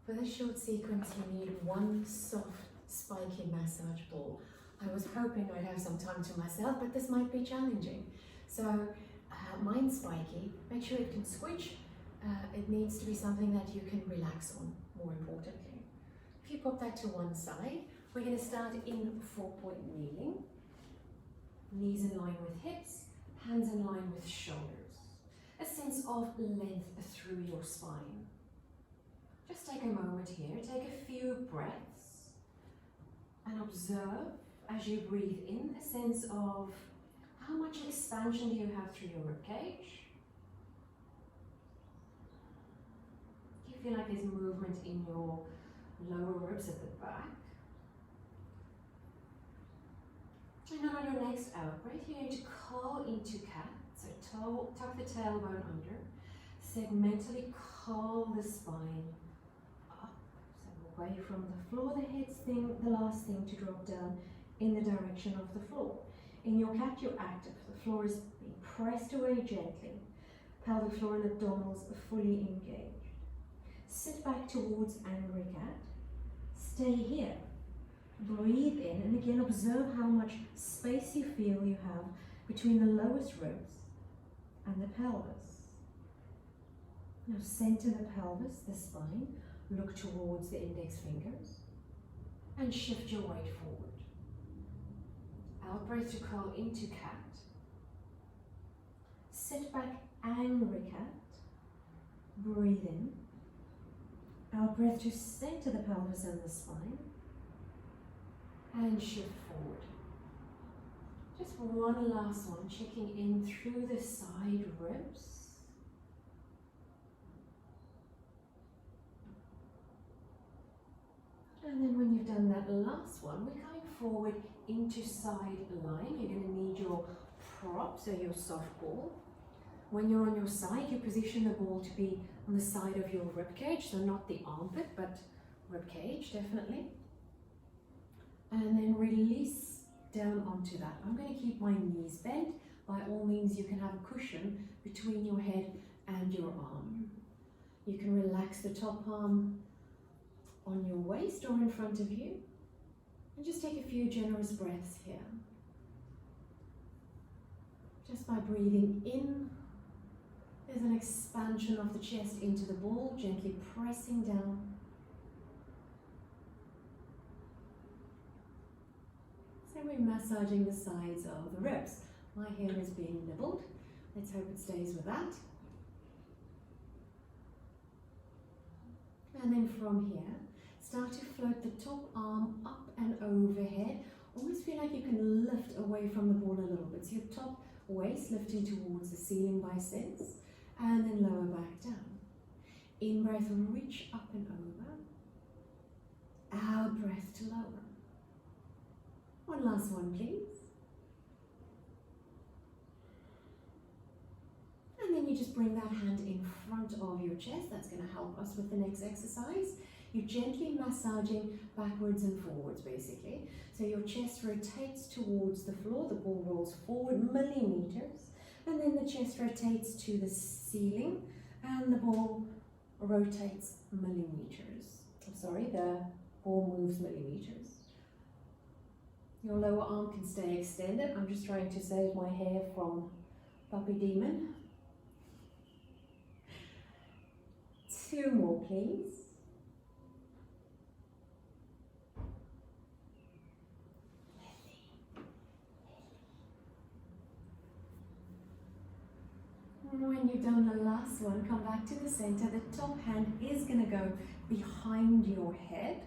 For this short sequence, you need one soft, spiky massage ball. I was hoping I'd have some time to myself, but this might be challenging. So mine's spiky. Make sure it can switch. It needs to be something that you can relax on, more importantly. If you pop that to one side, we're going to start in 4-point kneeling. Knees in line with hips, hands in line with shoulders. A sense of length through your spine. Just take a moment here, take a few breaths and observe as you breathe in a sense of how much expansion do you have through your ribcage. Do you feel like there's movement in your lower ribs at the back? And then on your next out breath, you're going to curl into cat. So tuck the tailbone under. Segmentally curl the spine up. So away from the floor, the last thing to drop down in the direction of the floor. In your cat, you're active. The floor is being pressed away gently. Pelvic floor and abdominals are fully engaged. Sit back towards angry cat. Stay here. Breathe in and again observe how much space you feel you have between the lowest ribs and the pelvis. Now center the pelvis, the spine, look towards the index fingers and shift your weight forward. Out breath to curl into cat. Sit back, angry cat. Breathe in. Out breath to center the pelvis and the spine. And shift forward. Just one last one, checking in through the side ribs. And then when you've done that last one, we're coming forward into side line. You're going to need your prop, so your soft ball. When you're on your side, you position the ball to be on the side of your ribcage, so not the armpit, but ribcage, definitely. And then release down onto that. I'm going to keep my knees bent. By all means, you can have a cushion between your head and your arm. You can relax the top arm on your waist or in front of you. And just take a few generous breaths here. Just by breathing in, there's an expansion of the chest into the ball, gently pressing down. So we're massaging the sides of the ribs. My hair is being nibbled. Let's hope it stays with that. And then from here, start to float the top arm up and overhead. Almost feel like you can lift away from the ball a little bit. So your top waist lifting towards the ceiling by sense, and then lower back down. In breath, reach up and over. Out breath to lower. One last one, please. And then you just bring that hand in front of your chest. That's going to help us with the next exercise. You're gently massaging backwards and forwards, basically. So your chest rotates towards the floor, the ball rolls forward millimeters, and then the chest rotates to the ceiling, and the ball rotates millimeters. The ball moves millimeters. Your lower arm can stay extended. I'm just trying to save my hair from Puppy Demon. 2 more, please. When you've done the last one, come back to the center. The top hand is going to go behind your head.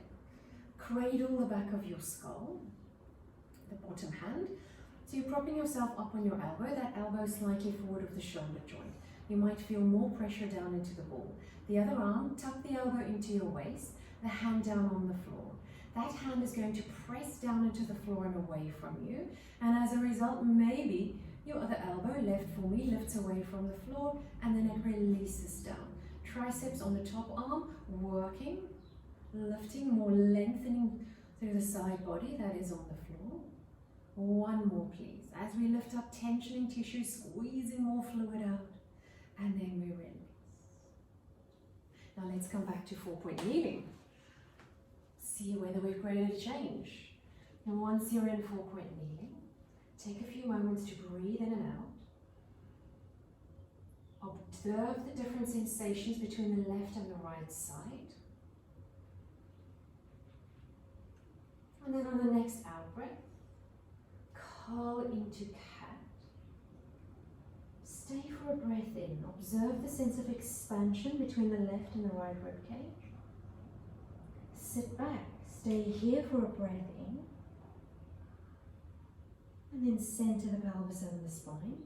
Cradle the back of your skull. The bottom hand. So you're propping yourself up on your elbow, that elbow slightly forward of the shoulder joint. You might feel more pressure down into the ball. The other arm, tuck the elbow into your waist, the hand down on the floor. That hand is going to press down into the floor and away from you. And as a result, maybe your other elbow, left for me, lifts away from the floor and then it releases down. Triceps on the top arm, working, lifting, more lengthening through the side body that is on the floor. One more, please. As we lift up, tensioning tissue, squeezing more fluid out, and then we release. Now let's come back to 4-point kneeling. See whether we've created a change. And once you're in 4-point kneeling, take a few moments to breathe in and out. Observe the different sensations between the left and the right side. And then on the next out breath, curl into cat. Stay for a breath in. Observe the sense of expansion between the left and the right ribcage. Sit back. Stay here for a breath in. And then center the pelvis and the spine.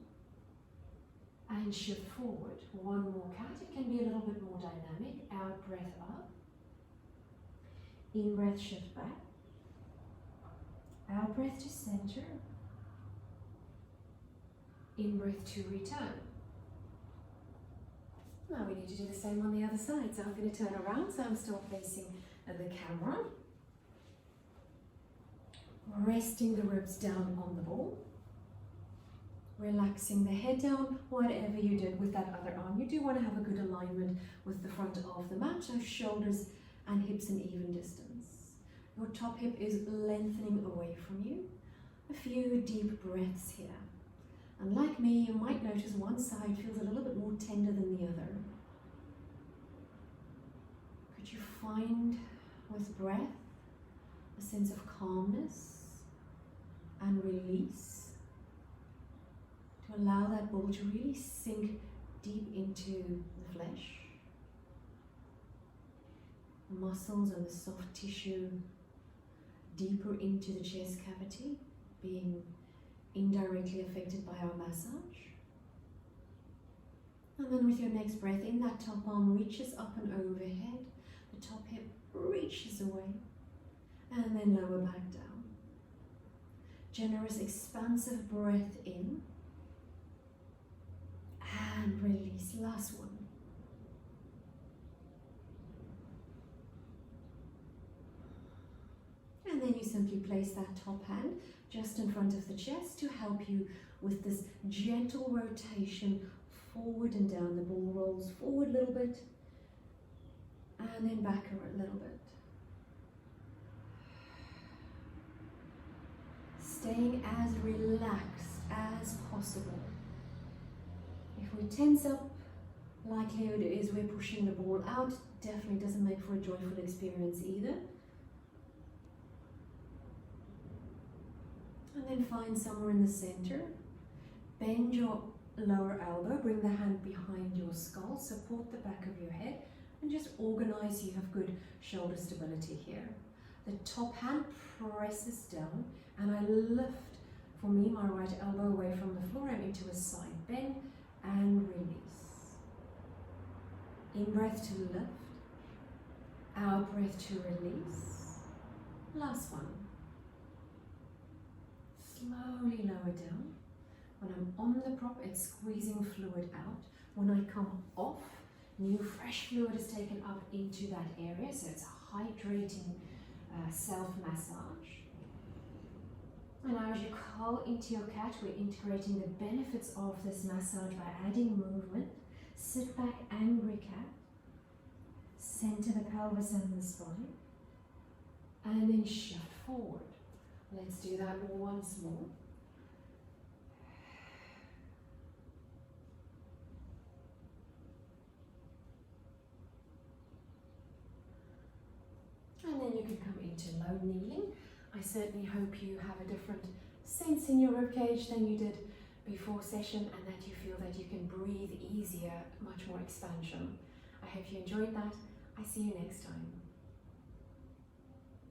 And shift forward. One more cat. It can be a little bit more dynamic. Out breath up. In breath, shift back. Out breath to center. In breath to return. Now we need to do the same on the other side. So I'm going to turn around so I'm still facing the camera. Resting the ribs down on the ball. Relaxing the head down, whatever you did with that other arm. You do want to have a good alignment with the front of the mat, so shoulders and hips in even distance. Your top hip is lengthening away from you. A few deep breaths here. And like me, you might notice one side feels a little bit more tender than the other. Could you find with breath a sense of calmness and release to allow that ball to really sink deep into the flesh, the muscles and the soft tissue deeper into the chest cavity, being indirectly affected by our massage. And then with your next breath in, that top arm reaches up and overhead, the top hip reaches away, and then lower back down. Generous, expansive breath in, and release. Last one. And then you simply place that top hand just in front of the chest to help you with this gentle rotation forward and down. The ball rolls forward a little bit and then back a little bit. Staying as relaxed as possible. If we tense up, likelihood is we're pushing the ball out. Definitely doesn't make for a joyful experience either. And then find somewhere in the center. Bend your lower elbow, bring the hand behind your skull, support the back of your head, and just organize. You have good shoulder stability here. The top hand presses down, and I lift, for me, my right elbow away from the floor. I'm into a side bend and release. In breath to lift, out breath to release. Last one. Slowly lower down. When I'm on the prop, it's squeezing fluid out. When I come off, new fresh fluid is taken up into that area, so it's a hydrating self-massage. And now as you curl into your cat, we're integrating the benefits of this massage by adding movement. Sit back, angry cat. Center the pelvis and the spine. And then shift forward. Let's do that once more. And then you can come into low kneeling. I certainly hope you have a different sense in your ribcage than you did before session, and that you feel that you can breathe easier, much more expansion. I hope you enjoyed that. I see you next time.